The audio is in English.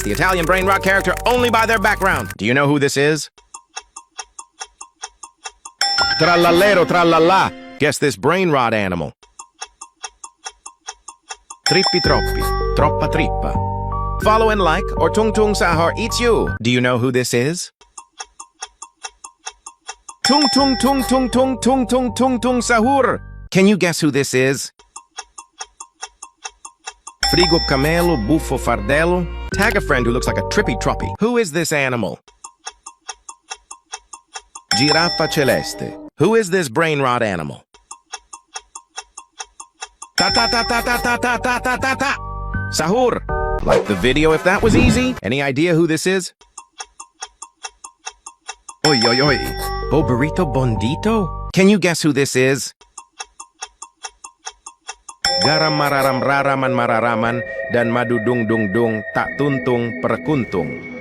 the Italian brain rot character only by their background. Do you know who this is? Trallallero trallalla. Guess this brain rot animal. Trippi troppi. Troppa trippa. Follow and like, or Tung Tung Sahar eats you. Do you know who this is? Tung Tung Tung Tung Tung Tung Tung Tung Tung Sahur. Can you guess who this is? Frigo camelo, buffo fardello. Tag a friend who looks like a trippy troppy. Who is this animal? Giraffa celeste. Who is this brain rot animal? Ta ta ta ta ta ta ta ta ta ta ta. Sahur. Like the video if that was easy? Any idea who this is? Oi oi oi. Boberito bondito? Can you guess who this is? Garam mararam raraman mararaman dan madu dung dung dung tak tuntung perkuntung.